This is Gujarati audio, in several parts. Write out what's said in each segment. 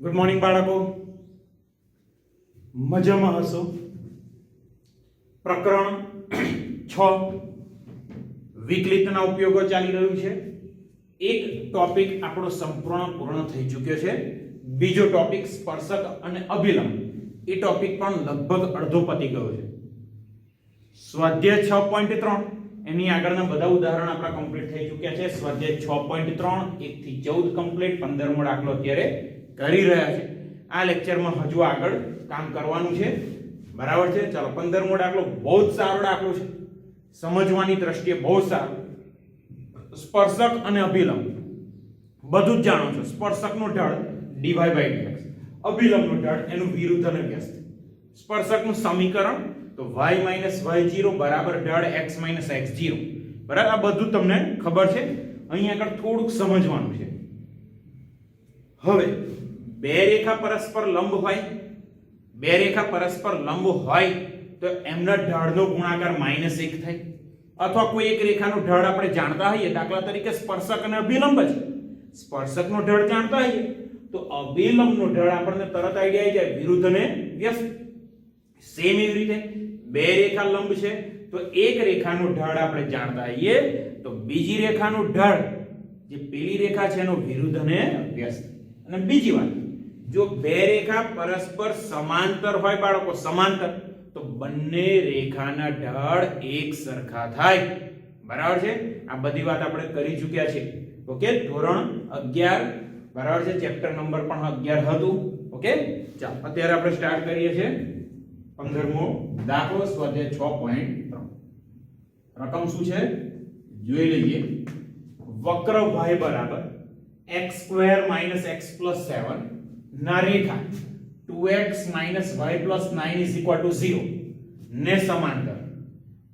ગુડ મોર્નિંગ બાળકો, મજામાં હશો? પ્રકરણ 6 વિકલિતના ઉપયોગો ચાલી રહ્યું છે. એક ટોપિક આપણો સંપૂર્ણ પૂર્ણ થઈ ચૂક્યો છે. બીજો ટોપિક સ્પર્શક અને અભિલંબ, એ ટોપિક પણ લગભગ અડધો પતી ગયો છે. સ્વાધ્યાય 6.3 એની આગળના બધા ઉદાહરણ આપણા કમ્પ્લીટ થઈ ચૂક્યા છે. સ્વાધ્યાય 6.3 1 થી 14 કમ્પ્લીટ, 15મો દાખલો અત્યારે કરી રહ્યા છે. આ લેક્ચરમાં હજુ આગળ કામ કરવાનું છે, બરાબર છે? ચાલો, 15મો દાખલો બહુ જ સારો દાખલો છે, સમજવાની દ્રષ્ટિએ બહુ સારો. સ્પર્શક અને અભિલંબ બધું જ જાણો છો. સ્પર્શકનો ઢાળ dy/dx, અભિલંબનો ઢાળ એનું વિરુદ્ધ અને વ્યસ્ત. સ્પર્શકનું સમીકરણ તો y - y0 બરાબર ઢાળ x - x0, બરાબર? આ બધું તમને ખબર છે. અહીં આગળ થોડુંક સમજવાનું છે. હવે બે રેખા પરસ્પર લંબ હોય, બે રેખા પરસ્પર લંબ હોય તો એમના ઢાળનો ગુણાકાર -1 થાય. અથવા કોઈ એક રેખાનો ઢાળ આપણે જાણતા હોઈએ, દાખલા તરીકે સ્પર્શક અને અભિલંબ છે. સ્પર્શકનો ઢાળ જાણતા હોઈએ તો અભિલંબનો ઢાળ આપણને તરત આઈડિયા આવી જાય, વિરુદ્ધ અને વ્યસ્ત. સેમ એવી રીતે બે રેખા લંબ છે તો એક રેખાનો ઢાળ આપણે જાણતા હોઈએ તો બીજી રેખાનો ઢાળ, જે પેલી રેખા છે એનો વિરુદ્ધ અને વ્યસ્ત. અને બીજી વાત, જો બે રેખા પરસ્પર સમાંતર હોય બાળકો, સમાંતર, તો બંને રેખાના ઢાળ એક સરખા થાય, બરાબર છે? આ બધી વાત આપણે કરી ચૂક્યા છે. ઓકે, ધોરણ 11, બરાબર છે? ચેપ્ટર નંબર પણ 11 હતું. ઓકે, ચાલો અત્યારે આપણે સ્ટાર્ટ કરીએ છીએ 15મો દાખલો, સ્વાધ્યાય 6.3. રકમ શું છે જોઈ લઈએ. વક્ર y બરાબર x² - x + 7 ના રેખા 2x - y + 9 = 0 ને સમાંતર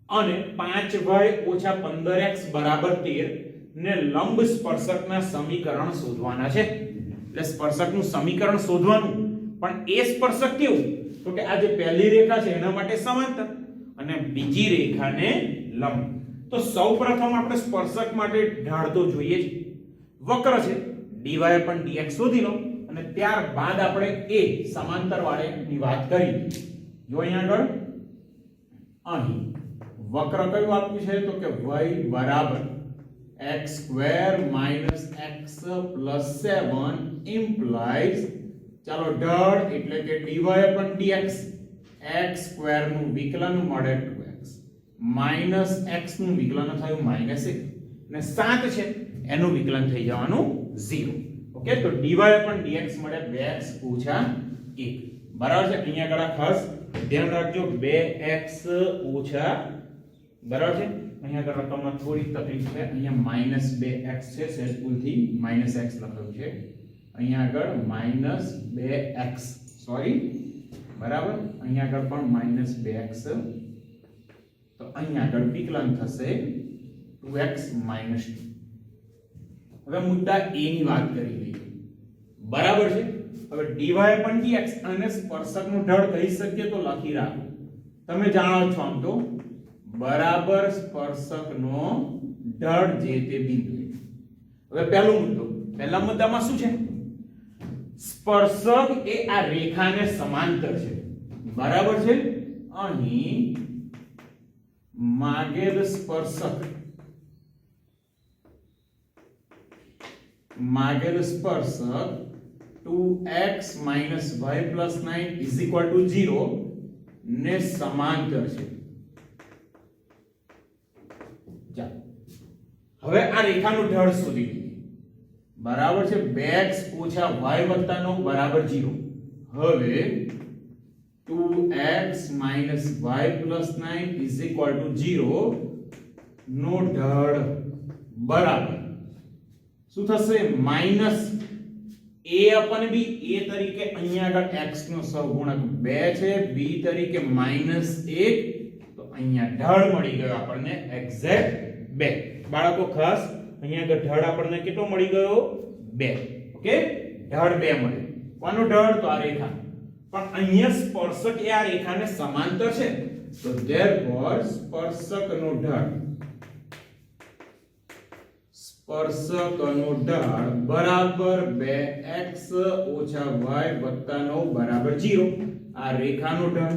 અને 5y - 15x = 13 ને લંબ સ્પર્શકના સમીકરણ શોધવાના છે. એટલે સ્પર્શકનું સમીકરણ શોધવાનું, પણ એ સ્પર્શક કેવું? તો કે આ જે પહેલી રેખા છે એના માટે સમાંતર અને બીજી રેખાને લંબ. તો સૌપ્રથમ આપણે સ્પર્શક માટે ઢાળ તો જોઈએ જ. વક્ર છે, dy/dx શોધી લો અને ત્યારબાદ આપણે એ સમાંતર વાળાની વાત કરી. જો અહીંયા આગળ અહીં વક્ર કયું આપ્યું છે તો કે y બરાબર x² - x + 7 implies, ચાલો ઢાળ એટલે કે dy/dx, x² નું વિકલન મળે 2x માઈનસ x નું વિકલન થયું -1 અને 7 છે એનું વિકલન થઈ જવાનું 0. ઓકે, તો dy/dx મળે 2x - 1, બરાબર છે? અહીંયા આગળ ખાસ ધ્યાન રાખજો, 2x - બરાબર છે? અહીંયા આગળ રકમમાં થોડી તકલીફ છે, અહીંયા -2x છે, સેજ ભૂલથી -x લખ્યું છે. અહીંયા આગળ -2x, સોરી, બરાબર? અહીંયા આગળ પણ -2x, તો અહીંયા આગળ વિકલન થશે 2x - 2. હવે મુદ્દા a ની વાત કરી લઈએ, બરાબર છે? હવે dy/dx અને સ્પર્શકનું ઢાળ કહી શકીએ તો લખી રાખો. તમે જાણો છો આમ તો બરાબર સ્પર્શકનો ઢાળ જે તે બિંદુએ. હવે પહેલા મુદ્દામાં શું છે? સ્પર્શક એ આ રેખાને સમાંતર છે, બરાબર છે? અહીં માગેલ સ્પર્શક 2x - y + 9 = 0 ને સમાંતર છે. ચાલો હવે આ રેખાનું ઢાળ શોધી લઈએ, બરાબર છે? 2x - y + 9 બરાબર 0. હવે 2x - y + 9 = 0 નો ઢાળ બરાબર શું થશે? -a/b. a તરીકે અહીંયા આગળ x નો સહગુણક 2 છે, b તરીકે -1, તો અહીંયા ઢાળ મળી ગયો આપણને એક્ઝેક્ટ 2. બાળકો ખાસ અહીંયા આગળ ઢાળ આપણને કેટલો મળી ગયો? 2. ઓકે, ઢાળ 2 મળે. કોનો ઢાળ? તો આ રેખા. પણ અહીંયા સ્પર્શક એ આ રેખાને સમાંતર છે, તો therefore સ્પર્શકનો ઢાળ સ્પર્શકનો ઢાળ બરાબર 2x ઓછા y વત્તા 9 બરાબર 0. આ રેખાનો ઢાળ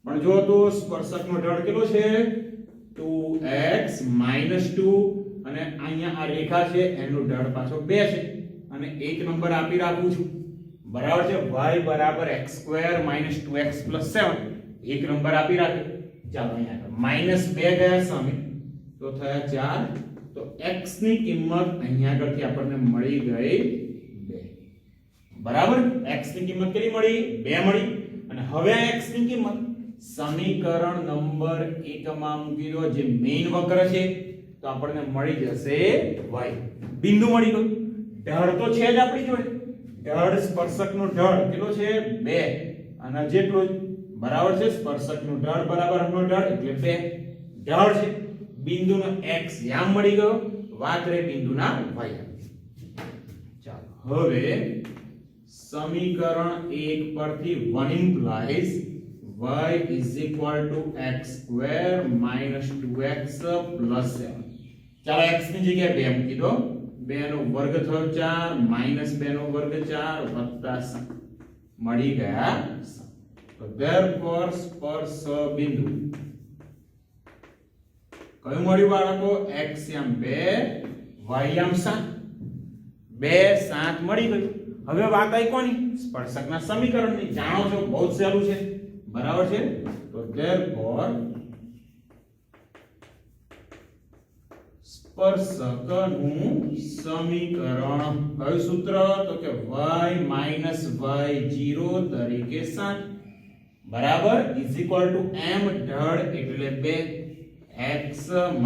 પણ જો તો સ્પર્શકનો ઢાળ કેટલો છે 2x - 2 અને અહીંયા આ રેખા છે એનો ઢાળ પાછો 2 છે અને એક નંબર આપી રાખું છું બરાબર છે y બરાબર x² - 2x + 7 એક નંબર આપી રાખ્યો. ચાલો અહીંયા -2 ગયા સામે તો થયા 4. તો x ની કિંમત અહીંયા આગળથી આપણને મળી ગઈ 2 બરાબર. x ની કિંમત કેટલી મળી 2 મળી. અને હવે આ x ની કિંમત સમીકરણ નંબર 1 માં મૂકી દો જે મેઈન વક્ર છે તો આપણને મળી જશે y. બિંદુ મળી ગયું. ઢાળ તો છે જ આપણી જોડે. ઢાળ સ્પર્શકનો ઢાળ કેટલો છે 2 અને જેટલો બરાબર છે સ્પર્શકનો ઢાળ બરાબર આનો ઢાળ એટલે 2 ઢાળ છે. બિંદુનો x યામ મળી ગયો. વાત રહી બિંદુના y. ચાલો હવે સમીકરણ 1 પરથી 1 implies y = x² - 2x + 7. ચાલો x ની જગ્યાએ 2 મૂકી દો. 2 નો વર્ગ થયો 4 -2 નો વર્ગ 4 વત્તા 7 મળી ગયા 7. તો therefore સ્પર્શ બિંદુ કયું મળ્યું બાળકો x યામ 2 y યામ 7 2 7 મળી ગયું. હવે વાત આવી કોની સ્પર્શકના સમીકરણની. જાણો છો બહુ જ સહેલું છે બરાબર છે. તો therefore સ્પર્શકનું સમીકરણ કયું સૂત્ર તો કે y - y0 તરીકે 7 બરાબર = m ઢાળ એટલે 2 x -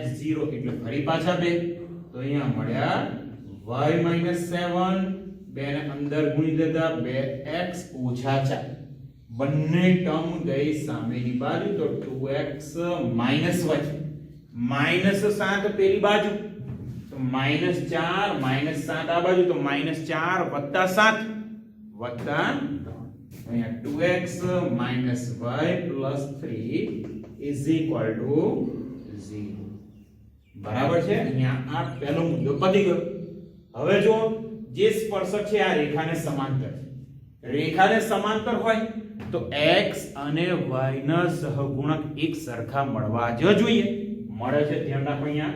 x0 એટલે ફરી પાછા 2 તો અહીંયા મળ્યા y - 7 2 ને અંદર ગુણી દેતા 2x - 4 બંને ટર્મ ગઈ સામેની બાજુ તો 2x - y -7 પેલી બાજુ તો -4 -7 આ બાજુ તો -4 વત્તા 7 વત્તા 3 અહીંયા 2x - y + 3 = 0 બરાબર છે. અહીંયા આ પહેલો મુદ્દો પતી ગયો. હવે જો જે સ્પર્શક છે આ રેખાને સમાંતર છે. રેખાને સમાંતર હોય તો x અને y ના સહગુણક એક સરખા મળવા જ જોઈએ. મળે છે ધ્યાન રાખો. અહીંયા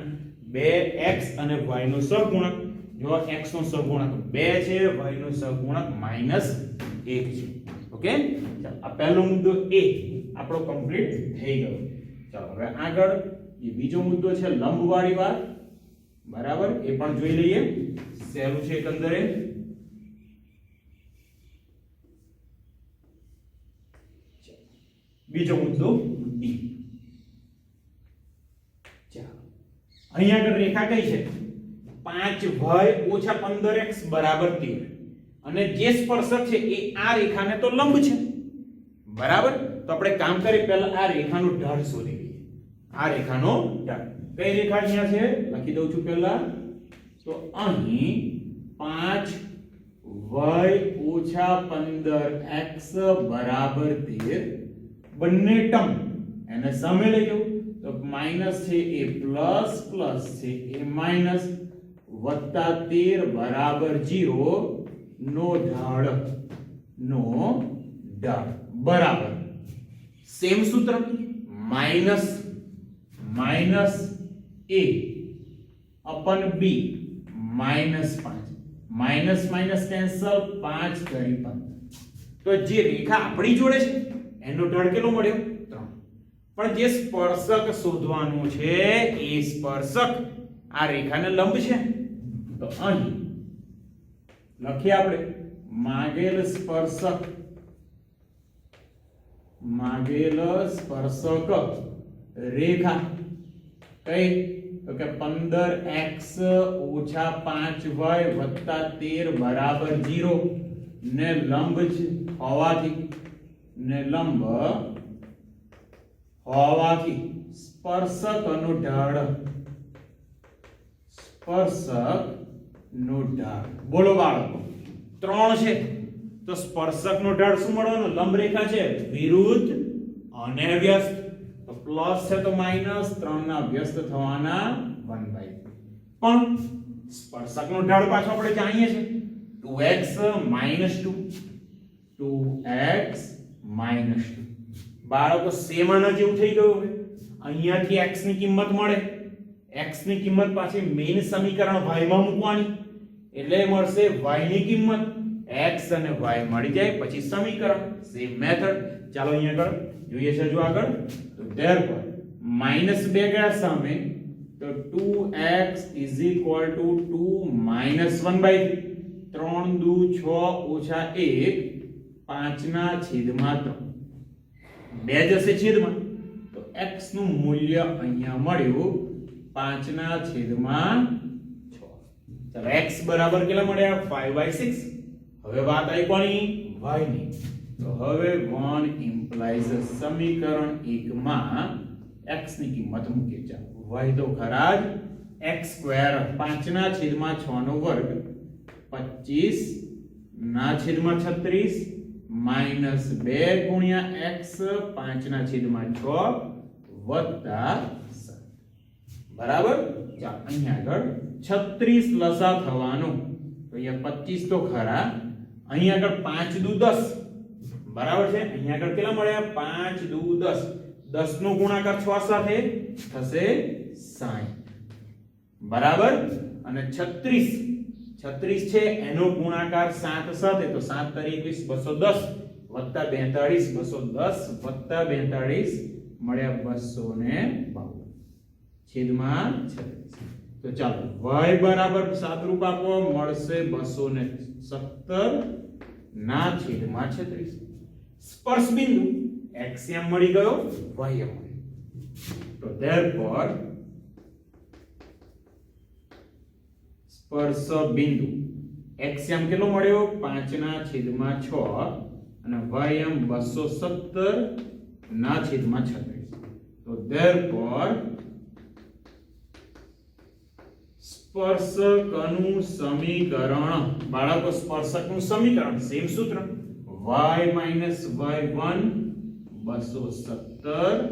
2x અને y નો સહગુણક જો x નો સહગુણક 2 છે y નો સહગુણક -1 છે. ઓકે ચાલો આ પહેલો મુદ્દો એ આપણો કમ્પ્લીટ થઈ ગયો. ચાલો હવે આગળ એ બીજો મુદ્દો છે લંબવાળી વાત બરાબર એ પણ જોઈ લઈએ. સહેલું છે એકંદરે. બીજો મુદ્દો ડી. ચાલો અહીંયા આગળ રેખા કઈ છે 5y - 15x = 13 અને જે સ્પર્શક છે એ આ રેખાને તો લંબ છે બરાબર. તો આપણે કામ કરી પહેલા આ રેખાનો ઢાળ શોધી લઈએ. આ રેખાનો ઢાળ કઈ રેખા અહીંયા છે લખી દઉં છું પહેલા. તો અહીં 5y - 15x = 13 બંને ટર્મ એને સામે લઈ લો તો માઈનસ છે એ પ્લસ પ્લસ છે એ માઈનસ વત્તા 13 બરાબર 0 નો ઢાળ બરાબર સેમ સૂત્ર minus minus a upon b minus 5 minus minus cancel 5 કરી 15 તો જે રેખા આપણી જોડે છે એનો ઢાળ કેટલો મળ્યો 3 પણ જે સ્પર્શક શોધવાનું છે એ સ્પર્શક આ રેખાને લંબ છે તો અહીં લખીએ આપણે માગેલ સ્પર્શક રેખા કઈ તો કે 15x ઓછા 5y વત્તા 13 બરાબર 0 ને લંબ હોવાથી સ્પર્શકનો ઢાળ બોલો બાળકો 3 છે તો સ્પર્શકનો ઢાળ શું મળવાનો લંબ રેખા છે વિરુદ્ધ અને વ્યસ્ત તો પ્લસ છે તો માઈનસ 3 ના વ્યસ્ત થવાના 1/3 પણ સ્પર્શકનો ઢાળ પાછો આપણે જાણીએ છીએ 2x - 2 2x - 2 બાળકો સેમ આના જેવું થઈ ગયું હવે અહીંયાથી x ની કિંમત મળે x ની કિંમત પાછી મેઈન સમીકરણ y માં મૂકવાની એટલે મળશે y ની કિંમત x અને y મળી જાય પછી સમીકરણ સેમ મેથડ ચાલો અહીંયા આગળ જોઈએ છે જો આગળ તો therefore -2 ગયા સામે તો 2x = 2 - 1/3 3 દુ 6 - 1 5/3 બે જશે છેદમાં તો x નું મૂલ્ય અહીંયા મળ્યું 5/6 ચાલો x બરાબર કેટલા મળ્યા 5/6 હવે વાત આવી કોની y ની તો હવે 1 implies સમીકરણ 1 માં x ની કિંમત મૂકીએ ચાલો y તો ખરા જ x² 5/6 નો વર્ગ 25/36 -2 * x 5/6 વત્તા 7 બરાબર ચાલો અહીંયા આગળ 36 લસા થવાનો તો અહીંયા 25 તો ખરા અહીંયા આગળ 5 દુ 10 બરાબર છે અહીંયા આગળ કેટલા મળ્યા 5 દુ 10 10 નો ગુણાકાર 6 સાથે થશે 60 બરાબર અને 36 છે એનો ગુણાકાર 7 સાથે તો 7 * 21 210 વત્તા 42 210 વત્તા 42 મળ્યા 292 છેદમાં 36 તો ચાલો y બરાબર સાદરૂપ આપો મળશે 217 ના છેદમાં 36 સ્પર્શ બિંદુ x એમ મળી ગયો y એમ તો therefore સ્પર્શ બિંદુ x એમ કેટલો મળ્યો 5/6 અને y એમ 217 ના છેદમાં 36 તો therefore સ્પર્શકનું સમીકરણ બાળકો સ્પર્શકનું સમીકરણ સેમ સૂત્ર y - y1 217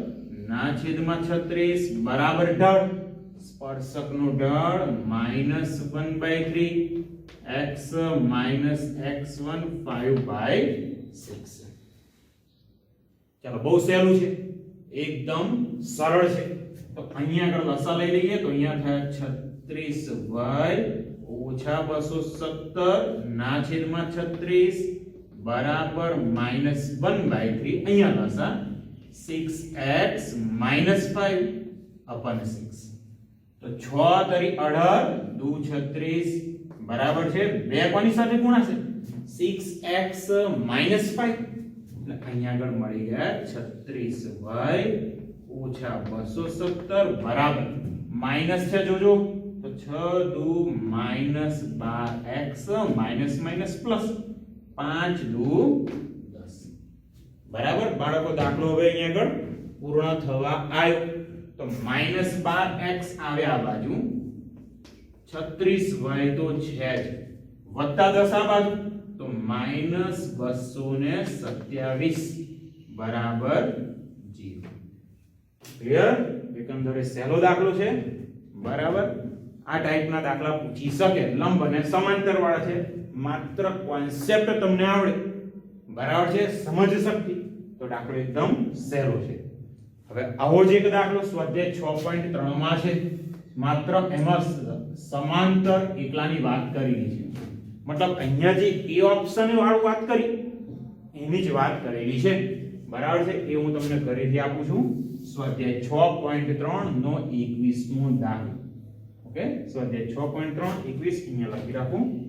ના છેદમાં 36 બરાબર ઢાળ સ્પર્શકનો ઢાળ -1/3 x - x1 5/6 ચાલો બહુ સહેલું છે એકદમ સરળ છે તો અહીંયા આગળ લસા લઈ લઈએ તો અહીંયા થાય 36y - 217 ના છેદમાં 36 બરાબર -1/3 અહીંયા લસા 6x - 5/6 તો 6 તરી 18 દુ 36 બરાબર છે બે કોની સાથે ગુણાશે 6x - 5 એટલે અહીંયા આગળ મળી ગયા 36y - 217 બરાબર માઈનસ છે જોજો તો 6 દુ -12x માઈનસ પ્લસ 5 દુ 10 બરાબર બાળકો દાખલો હવે અહીંયા આગળ પૂર્ણ થવા આવ્યો તો -12x આવે આ બાજુ 36y તો છે જ વત્તા 10 આ બાજુ તો -227 બરાબર 0 ક્લિયર એકંદરે સહેલો દાખલો છે બરાબર આ ટાઈપના દાખલા પૂછી શકે લંબ અને સમાંતર વાળા છે માત્ર કોન્સેપ્ટ તમને આવડે બરાબર છે સમજ શક્તિ તો દાખલો એકદમ સહેલો છે હવે આવો જ એક દાખલો સ્વાધ્યાય 6.3 માં છે માત્ર એમાં સમાંતર એકલાની વાત કરેલી છે મતલબ અહીંયા જે એ ઓપ્શન વાળું વાત કરી એની જ વાત કરેલી છે બરાબર છે એ હું તમને ઘરેથી આપું છું સ્વાધ્યાય 6.3 નો 21મો દાખલો ઓકે સ્વાધ્યાય 6.3 21 અહીંયા લખી રાખું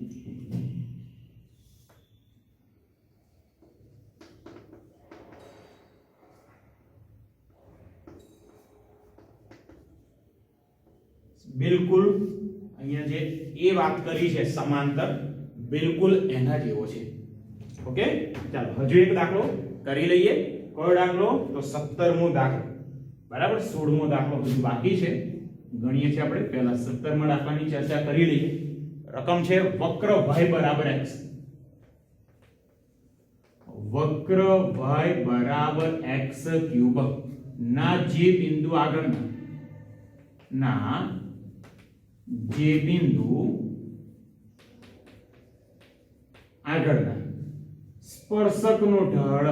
બિલકુલ અહીંયા જે એ વાત કરી છે સમાંતર બિલકુલ એના જેવો છે ઓકે ચાલો હજુ એક દાખલો કરી લઈએ કયો દાખલો તો 17મો દાખલો બરાબર 16મો દાખલો હજુ બાકી છે ગણીએ છીએ આપણે પહેલા 17મા દાખલાની ચર્ચા કરી લઈએ રકમ છે વક્ર y બરાબર x વક્ર y બરાબર x ક્યુબ ના જે બિંદુ આગળના જે બિંદુ આગળના સ્પર્શકનો ઢાળ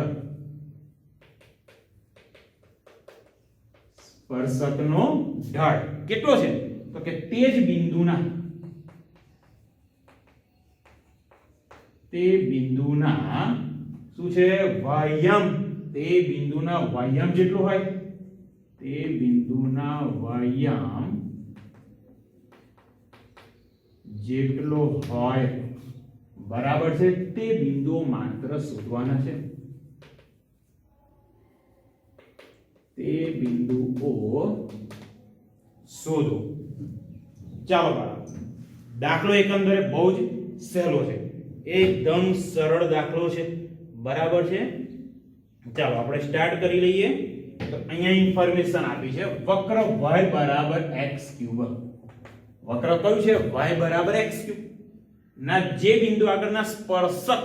કેટલો છે તો કે તે જ બિંદુના શું છે વાયામ તે બિંદુના વાયામ જેટલો હોય બરાબર છે તે બિંદુઓ માત્ર શોધવાના છે શોધો ચાલો બાળકો દાખલો એકંદરે બહુ જ સહેલો છે એકદમ સરળ દાખલો છે બરાબર છે ચાલો આપણે સ્ટાર્ટ કરી લઈએ તો અહીંયા ઇન્ફોર્મેશન આપી છે વક્ર y બરાબર x3 વક્ર કયું છે y બરાબર x3 ના જે બિંદુ આગળના સ્પર્શક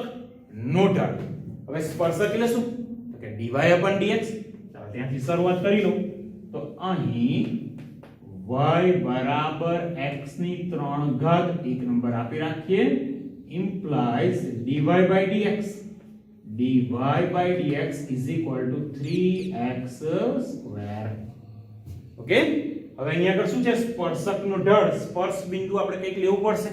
નો ઢાળ હવે સ્પર્શક એટલે શું તો કે dy dx ચાલો ત્યાંથી શરૂઆત કરી લો તો અહીં y બરાબર x ની 3 ઘાત એક નંબર આપી રાખીએ implies dy by dx is equal to 3x square okay હવે અહીંયા આગળ શું છે સ્પર્શકનો ઢાળ સ્પર્શ બિંદુ આપણે કંઈક લેવું પડશે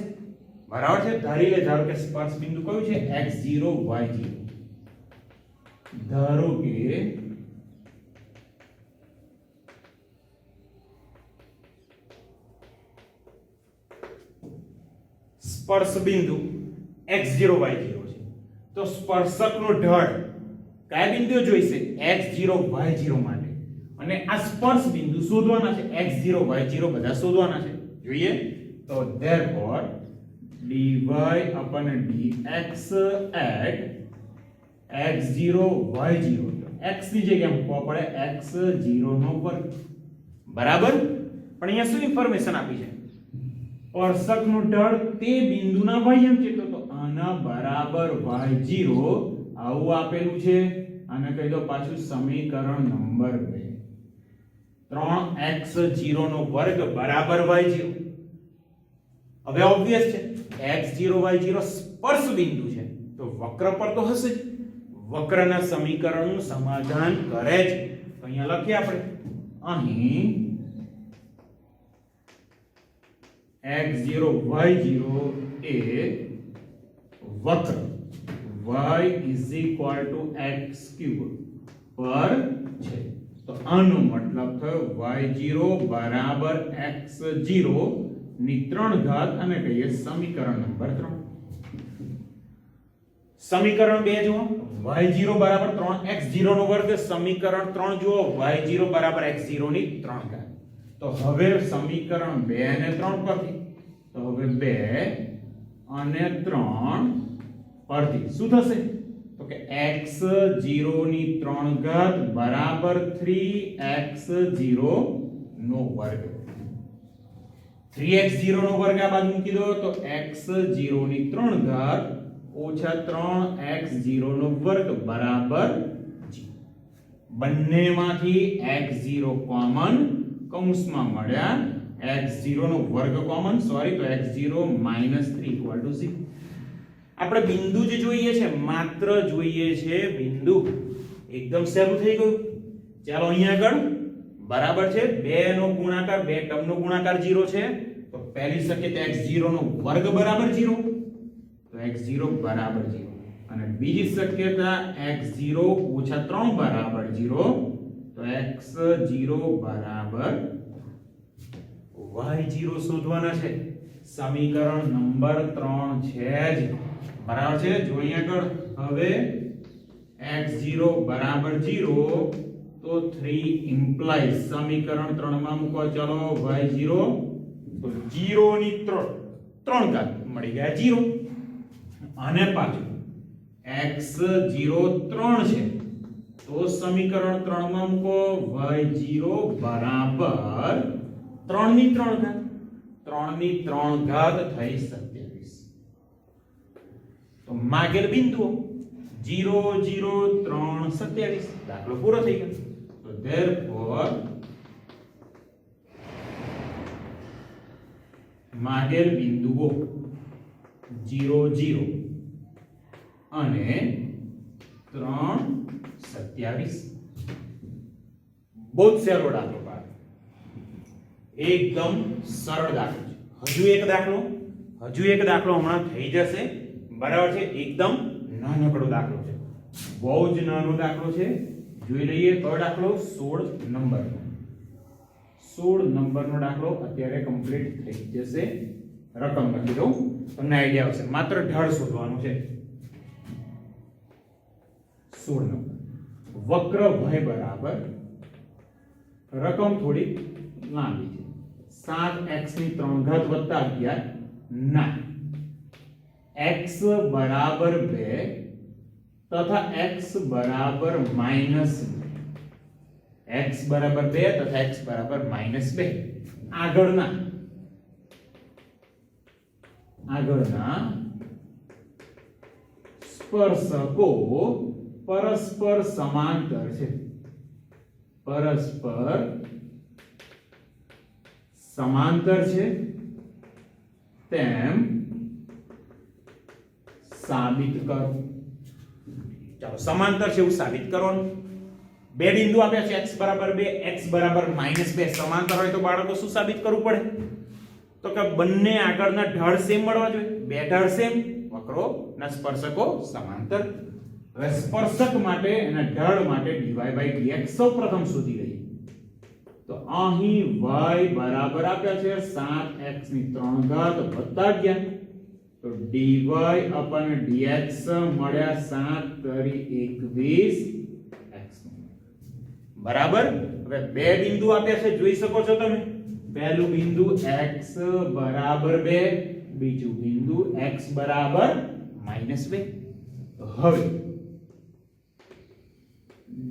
બરાબર છે ધારી લે ધારો કે સ્પર્શ બિંદુ કયું છે x0 y0 ધારો કે સ્પર્શ બિંદુ x0 y0 છે તો સ્પર્શકનો ઢાળ કયા બિંદુએ જોઈશે x0 y0 માટે અને આ સ્પર્શ બિંદુ શોધવાના છે x0 y0 બધા શોધવાના છે જોઈએ તો therefore dy upon dx at x0 y0 x ની જગ્યાએ મૂકવો પડે x0 નો વર્ગ બરાબર પણ અહીંયા શું ઇન્ફોર્મેશન આપી છે સ્પર્શકનો ઢાળ તે બિંદુના વાયમ જેટલો તો આના બરાબર y0 આવું આપેલું છે આને કહી દો પાછું સમીકરણ નંબર 2 3x0 નો વર્ગ બરાબર y0 હવે ઓબ્વિયસ છે x0 y0 સ્પર્શ બિંદુ છે તો વક્ર પર તો હશે જ વક્રના સમીકરણનું સમાધાન કરે છે તો અહીંયા લખીએ આપણે અહીં x0 y0 એ વક્ર y is equal to x3 પર છે તો આનો મતલબ થયો y0 બરાબર x0 ની 3 ઘાત અને કહીએ સમીકરણ નંબર 3 સમીકરણ 2 જુઓ y0 બરાબર 3x0 નો વર્ગ સમીકરણ 3 જુઓ y0 બરાબર x0 ની 3 ઘાત તો હવે સમીકરણ 2 અને 3 પરથી તો હવે 2 અને 3 પરથી શું થશે તો કે x0 ની 3 ઘાત બરાબર 3x0 નો વર્ગ 3x0 નો વર્ગ આ બાજુ મૂકી દો તો x0 ની 3 ઘાત ઓછા 3x0 નો વર્ગ બરાબર 0 બંનેમાંથી x0 કોમન કૌંસમાં મળ્યા x0 નો વર્ગ કોમન સોરી તો x0 -3 = 0 આપણે બિંદુ જ જોઈએ છે માત્ર જોઈએ છે બિંદુ એકદમ સહેલું થઈ ગયું ચાલો અહીંયા આગળ બરાબર છે 2 નો ગુણાકાર 2 ટર્મ નો ગુણાકાર 0 છે તો પહેલી શક્યતા x0 નો વર્ગ બરાબર 0 તો x0 બરાબર 0 અને બીજી શક્યતા x0 - 3 બરાબર 0 તો x0 બરાબર y0 શોધવાના છે સમીકરણ નંબર 3 છે જ બરાબર છે જો અહીંયા આગળ હવે x0 બરાબર 0 તો 3 ઇમ્પ્લાઇઝ સમીકરણ 3 માં મૂકો ચલો y0 તો 0 ની 3 ઘાત મળી ગયા 0 અને પાછું x0 3 છે તો સમીકરણ 3 માં મૂકો y0 બરાબર 3 ની 3 ઘાત 3 ની 3 ઘાત થઈ 27 તો માગેલ બિંદુઓ 0 0 3 27 દાખલો પૂરો થઈ ગયો તો therefore માંગેલ બિંદુઓ 0 0 અને 3 27. બહુ જ સહેલો દાખલો પાડો, એકદમ સરળ દાખલો છે. હજુ એક દાખલો હમણાં થઈ જશે, બરાબર છે. એકદમ નાનકડો દાખલો છે, બહુ જ નાનો દાખલો છે. જોઈ લઈએ કયો દાખલો? 16 નંબરનો. 16 નંબરનો દાખલો અત્યારે કમ્પ્લીટ થઈ જશે. રકમ લખી દઉં, તમને આઈડિયા આવશે. માત્ર ઢાળ શોધવાનું છે. 16 નંબર. વક્ર y બરાબર, રકમ થોડી લાંબી છે, 7x ની 3 ઘાત વત્તા 11 ના x બરાબર 2 તથા x બરાબર -2, x બરાબર 2 તથા x બરાબર -2. આગળના સ્પર્શકો પરસ્પર સમાંતર છે. પરસ્પર સમાંતર છે તેમ સાબિત કરો. ચાલો, સમાંતર છે એવું સાબિત કરવાનું. બે બિંદુ આપ્યા છે, x બરાબર 2, x બરાબર -2. સમાંતર હોય તો બાળકો શું સાબિત કરવું પડે? તો કે બંને આગળના ઢાળ સેમ મળવા જોઈએ. બે ઢાળ સેમ, વક્રો ના સ્પર્શકો સમાંતર. હવે સ્પર્શક માટે અને ઢાળ માટે dy/dx સૌપ્રથમ શોધી લઈએ. તો અહીં y બરાબર આપ્યા છે 7x ની 3 ઘાત વત્તા 11. તો dy/dx મળ્યા 7 તરી 21x બરાબર. હવે બે બિંદુ આપ્યા છે, જોઈ શકો છો તમે. પહેલું બિંદુ x બરાબર 2, બીજું બિંદુ x બરાબર -2. હવે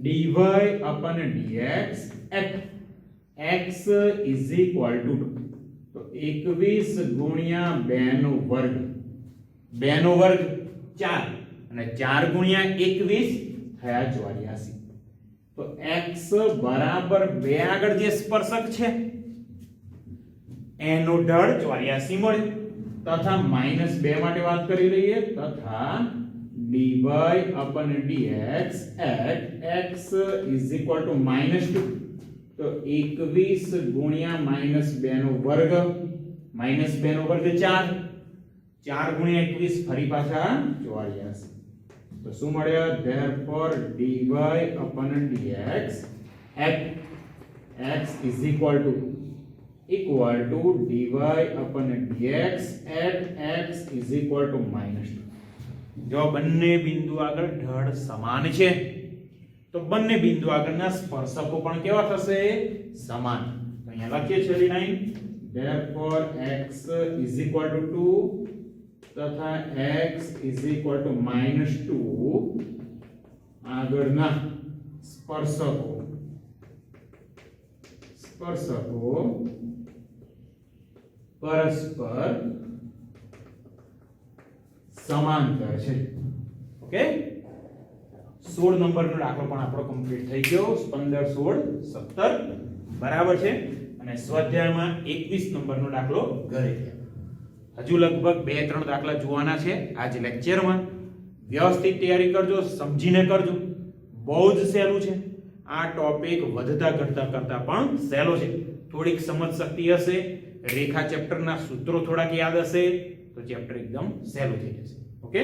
dy/dx x is equal to, તો 21 ગુણ્યા 2 નો વર્ગ, 2 નો વર્ગ 4 અને 4 ગુણ્યા 21 થયા 84. તો x બરાબર 2 આગળ જે સ્પર્શક છે એનો ઢાળ 84 મળે. તથા -2 માટે વાત કરી લઈએ. તથા dy/dx at x is equal to -2. તો 21 ગુણ્યા -2 નો વર્ગ, -2 નો વર્ગ 4, 4 ગુણ્યા 21 ફરી પાછા 84. તો શું મળ્યા? therefore dy/dx at x is equal to dy/dx at x is equal to -2. જો બંને બિંદુ આગળ ઢાળ સમાન છે તો બંને બિંદુ આગળના સ્પર્શકો પણ કેવા થશે? સમાન. તો અહીંયા લખીએ છીએ line, therefore x is equal to 2 તથા x is equal to -2 આગળના સ્પર્શકો પરસ્પર સમાંતર છે. ઓકે, 16 નંબરનો દાખલો પણ આપણો કમ્પ્લીટ થઈ ગયો. 15 16 17 બરાબર છે. અને સ્વાધ્યાયમાં 21 નંબરનો દાખલો ઘરે ગયા. હજુ લગભગ 2-3 દાખલા જોવાના છે આજ લેક્ચરમાં. વ્યવસ્થિત તૈયારી કરજો, સમજીને કરજો. બહુ જ સહેલું છે આ ટોપિક, વધતા ઘટતા કરતા પણ સહેલો છે. થોડીક સમજ શક્તિ હશે, રેખા ચેપ્ટરના સૂત્રો થોડાક યાદ હશે તો ચેપ્ટર એકદમ સહેલું થઈ જશે. ઓકે,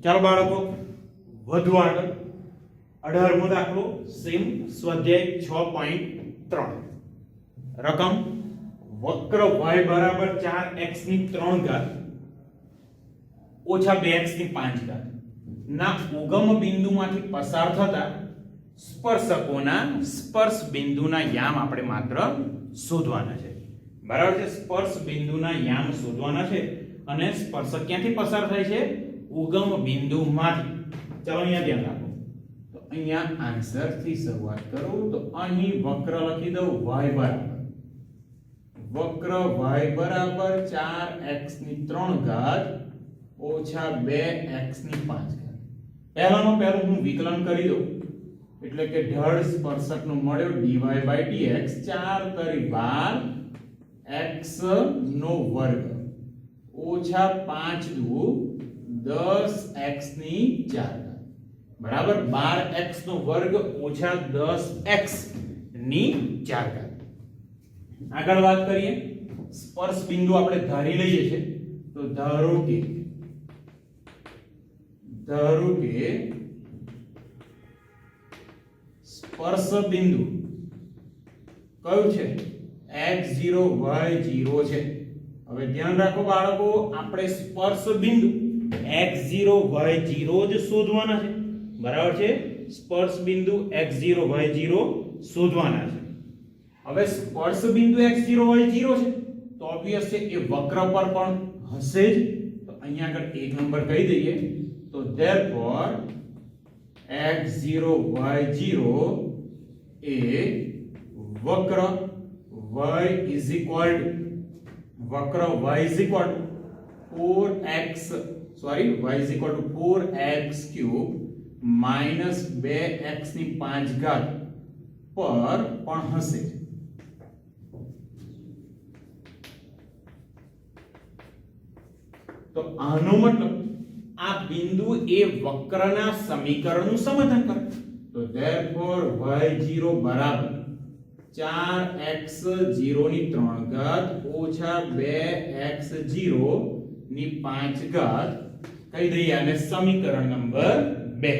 ચાલો બાળકો વધુ આગળ 18મો દાખલો, સેમ સ્વાધ્યાય 6.3. રકમ વક્ર y બરાબર 4x ની 3 ઘાત ઓછા 2x ની 5 ઘાત ના ઉગમ બિંદુમાંથી પસાર થતા સ્પર્શકોના સ્પર્શ બિંદુના યામ આપણે માત્ર શોધવાના છે. બરાબર છે, સ્પર્શ બિંદુના યામ શોધવાના છે. અને સ્પર્શક ક્યાંથી પસાર થાય છે? ઉગમ બિંદુમાંથી. ચાલો અહીંયા ધ્યાન રાખો. તો અહીંયા આન્સર થી શરૂઆત કરું તો અહીં વક્ર લખી દઉં y બરાબર વક્ર y બરાબર 4x ની 3 ઘાત ઓછા 2x ની 5 ઘાત. પહેલામાં પહેલું હું વિકલન કરી દઉં એટલે કે ઢળ સ્પર્શકનો મળ્યો dy/dx 4 તરી 12 x નો વર્ગ ઓછા 5 દુ 10x ની 4 ઘાત બરાબર 12x નો વર્ગ ઓછા 10x ની 4 ઘાત. આગળ વાત કરીએ સ્પર્શ બિંદુ આપણે ધારી લઈએ છે તો ધારો કે સ્પર્શ બિંદુ કયું છે x0 y0 છે. હવે ધ્યાન રાખો બાળકો આપણે સ્પર્શ બિંદુ x0 y0 જ શોધવાના છે બરાબર છે. સ્પર્શ બિંદુ x0 y0 શોધવાના છે. હવે સ્પર્શ બિંદુ x0 y0 છે તો ઓબ્વિયસ છે એ વક્ર પર પણ હશે જ. તો અહીંયા આગળ એક નંબર કહી દઈએ તો therefore x0 y0 એ વક્ર y is equal to 4x cube minus 2x ની 5 ઘાત પર પણ હશે. તો આનો મતલબ આ બિંદુ એ વક્રના સમીકરણનું સમાધાન કરે. તો therefore y0 બરાબર 4x0 ની 3 ઘાત ઓછા 2x0 ની 5 ઘાત કહી દઈએ અને સમીકરણ નંબર 2.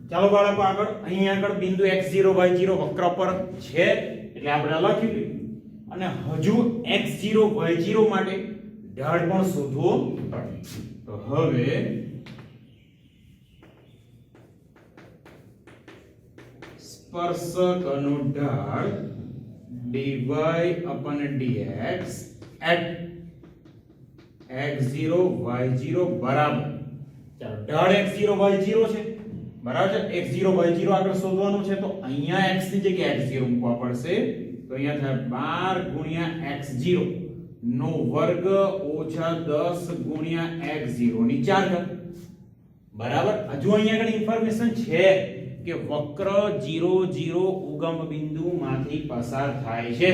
ચાલો બાળકો આગળ અહીં આગળ બિંદુ x0 y0 વક્ર પર છે એટલે આપણે લખી લીધું અને હજુ x0 y0 માટે ઢાળ પણ શોધવો પડે. તો હવે સ્પર્શકનો ઢાળ dy/dx at x0 y0 બરાબર ચાલો ઢાળ x0 y0 છે બરાબર છે. x0 y0 આગળ શોધવાનું છે તો અહીંયા x ની જગ્યાએ x0 મૂકવા પડશે તો અહીંયા થાય 12 x0 નો વર્ગ ઓછા 10 x0 ની 4 ઘાત બરાબર. હજુ અહીંયા આગળ ઇન્ફોર્મેશન છે કે વક્ર 0 0 ઉગમ બિંદુમાંથી પસાર થાય છે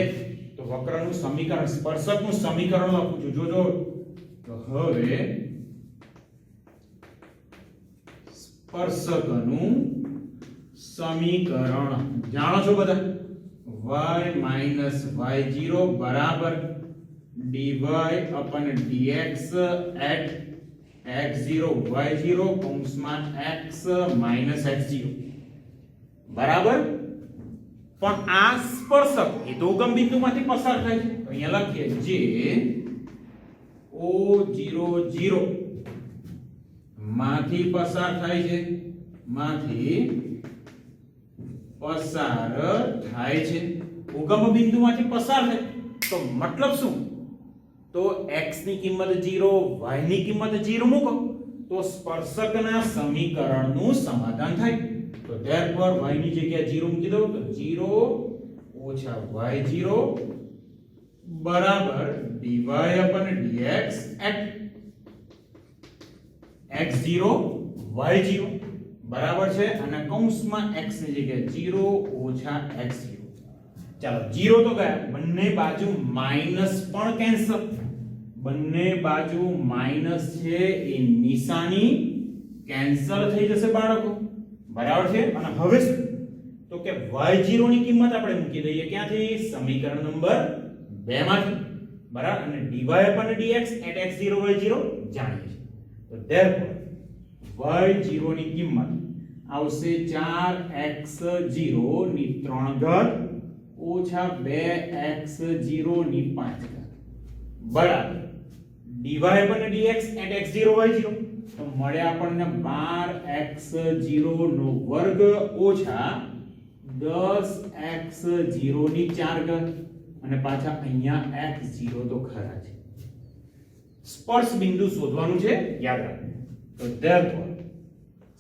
તો વક્રનું સમીકરણ સ્પર્શકનું સમીકરણ લખું છું જોજો. તો હવે સ્પર્શકનું સમીકરણ જાણો છો બધા y y0 બરાબર dy/dx at x0 y0 કૌંસમાં x x0 બરાબર. પણ આ સ્પર્શક એ તો ઉગમ બિંદુમાંથી પસાર થાય છે તો અહીંયા લખીએ જે O00 માંથી પસાર થાય છે ઉગમ બિંદુમાંથી પસાર થાય તો મતલબ શું તો x ની કિંમત 0 y ની કિંમત 0 મૂકો તો સ્પર્શકના સમીકરણનું સમાધાન થાય. તો therefore y ની જગ્યાએ 0 મૂકી દઉં તો 0 ઓછા y0 બરાબર dy/dx at x0 y0 બરાબર છે અને કૌંસમાં x ની જગ્યાએ 0 ઓછા x0. ચાલો 0 તો ગયા બંને બાજુ માઈનસ પણ કેન્સલ બંને બાજુ માઈનસ છે એ નિશાની કેન્સલ થઈ જશે બાળકો બરાબર છે. અને હવે શું તો કે y0 ની કિંમત આપણે મૂકી દઈએ ક્યાંથી સમીકરણ નંબર 2 માંથી બરાબર અને dy/dx at x0 y0 જાણીએ છીએ. તો therefore y0 ની કિંમત આવશે 4x0 ની 3 ઘાત ઓછા 2x0 ની 5 ઘાત બરાબર dy/dx at x0 y0 તો મળે આપણને 12x0 નો વર્ગ ઓછા 10x0 ની 4 ઘાત અને પાછા અહીંયા x0 તો ખરા છે સ્પર્શ બિંદુ શોધવાનું છે, યાદ રાખો. તો therefore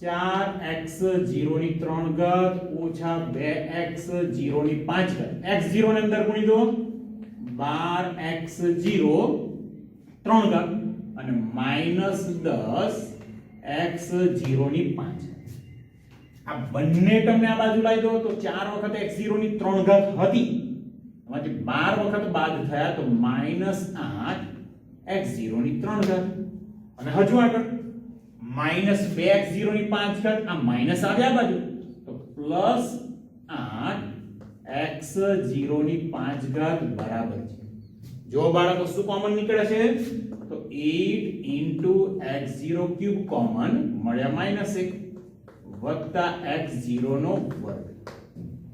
4x0 ની 3 ઘાત ઓછા 2x0 ની 5 ઘાત x0 ને અંદર ગુણી દો 12x0 3 ઘાત અને -10 x0 ની 5. આ બંને ટર્મને આ બાજુ લાવી દો તો 4 વખત x0 ની 3 ઘાત હતી, એમાંથી 12 વખત બાદ થયા તો -8 x0 ની 3 ઘાત. અને હજુ આગળ -2x0 ની 5 ઘાત, આ માઈનસ આવે આ બાજુ તો +8 x0 ની 5 ઘાત બરાબર છે. જો બાળકો શું કોમન નીકળે છે તો 8 x0 ક્યુબ કોમન મળ્યા -1 વત્તા x0 નો વર્ગ.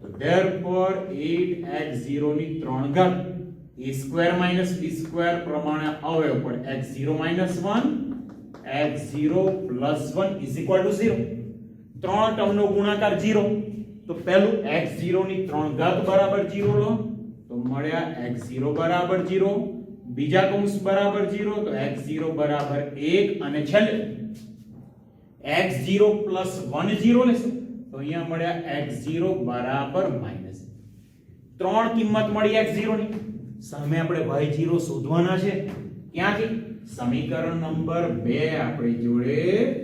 તો therefore 8x0 ની 3 ઘાત a square minus b square પ્રમાણે અવયવ પડે x0 1 x0 + 1 = 0. ત્રણ ટર્મનો ગુણાકાર 0, તો પહેલું x0 ની 3 ઘાત બરાબર 0 લો તો મળ્યા x0 બરાબર 0, બીજા કૌંસ બરાબર 0 તો x0 બરાબર 1 અને છેલ્લે x0 + 1 0 લેશું તો અહીંયા મળ્યા x0 બરાબર -. ત્રણ કિંમત મળી x0 ની, સામે આપણે y0 શોધવાના છે. ક્યાંથી? સમીકરણ નંબર 2 આપણી જોડે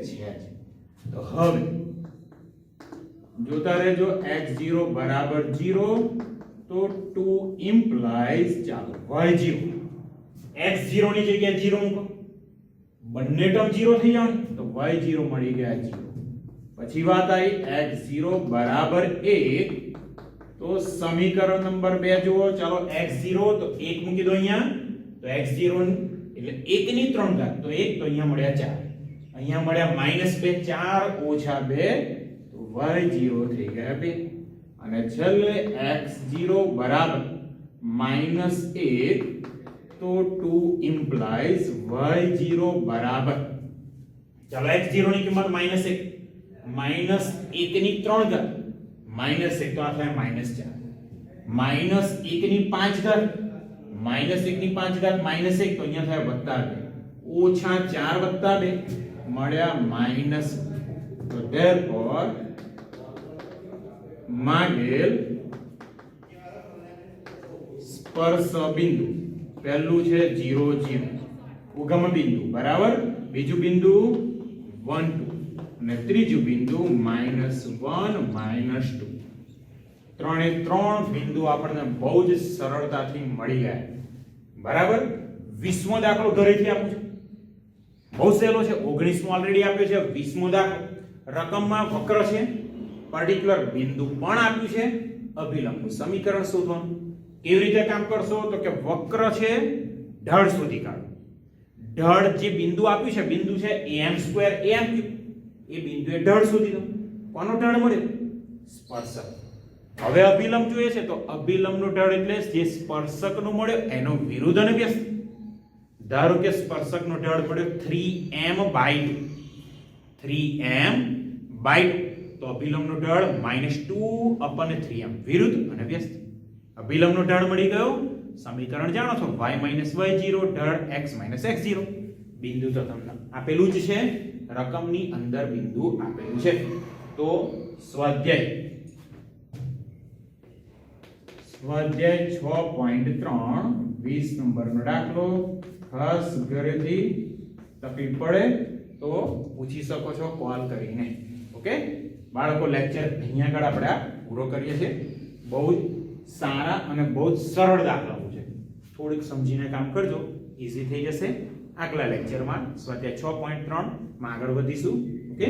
છે. તો હવે જોતા રહેજો x0 બરાબર 0 તો 2 implies ચાલો y0 x0 ની જગ્યાએ 0 મૂકો, બંને ટર્મ 0 થઈ જાય તો y0 મળી ગયા 0. પછી વાત આવી x0 બરાબર 1 તો સમીકરણ નંબર 2 જુઓ. ચાલો x0 તો 1 મૂકી દો અહીંયા, તો x0 એટલે 1 ની 3 ઘાત તો 1 તો અહીંયા મળ્યા 4, અહીંયા મળ્યા -2 4 ઓછા 2 તો y0 થઈ ગયા 2 અને છેલ્લે x0 બરાબર -1 તો 2 implies y0 બરાબર ચાલો x0 ની કિંમત -1 -1 ની 3 ઘાત -1 તો આ થાય -4 -1 ની 5 ઘાત -1 ની 5 ઘાત -1 તો અહીંયા થાય +2 ઓછા 4 + 2 મળ્યા -2. તો therefore માગેલ સ્પર્શ બિંદુ પહેલું છે 0 0 ઉગમ બિંદુ બરાબર, બીજું બિંદુ 1 2 અને ત્રીજું બિંદુ -1 -2. ત્રણે ત્રણ બિંદુ આપણને બહુ જ સરળતાથી મળી ગયા બરાબર. 20મો દાખલો ઘરેથી આપું છું, બહુ સહેલો છે. 19મો ઓલરેડી આપ્યો છે. 20મો દાખલો રકમમાં વક્ર છે, પર્ટિક્યુલર બિંદુ પણ આપ્યું છે, અભિલંબનું સમીકરણ શોધવાનું. કેવી રીતે કામ કરશો તો કે વક્ર છે, ઢાળ શોધી કાઢો. ઢાળ જે બિંદુ આપ્યું છે, બિંદુ છે am2 am3, એ બિંદુએ ઢાળ શોધી દો. કોનો ઢાળ મળ્યો? સ્પર્શક. હવે અભિલંબ જોઈએ છે તો અભિલંબનો ઢાળ એટલે જે સ્પર્શકનો મળ્યો એનો વિરુદ્ધ અને વ્યસ્ત. ધારો કે સ્પર્શકનો ઢાળ મળ્યો 3m/2, 3m/2 તો અભિલંબનો ઢાળ -2/3m વિરુદ્ધ અને વ્યસ્ત. અભિલંબનો ઢાળ મળી ગયો. સમીકરણ જાણો છો y - y0 ઢાળ x - x0. બિંદુ તો તમને આપેલું જ છે, રકમની અંદર બિંદુ આપેલું છે. તો સ્વાધ્યાય 6.3 20 નંબરનો દાખલો ખાસ ઘરેથી તકલીફ પડે તો પૂછી શકો છો કોલ કરીને. ઓકે બાળકો, લેક્ચર અહીંયા આગળ આપણે પૂરો કરીએ છીએ. બહુ જ સારા અને બહુ જ સરળ દાખલાઓ છે, થોડીક સમજીને કામ કરજો, ઈઝી થઈ જશે. આગલા લેક્ચરમાં સ્વાધ્યાય 6.3 માં આગળ વધીશું. ઓકે.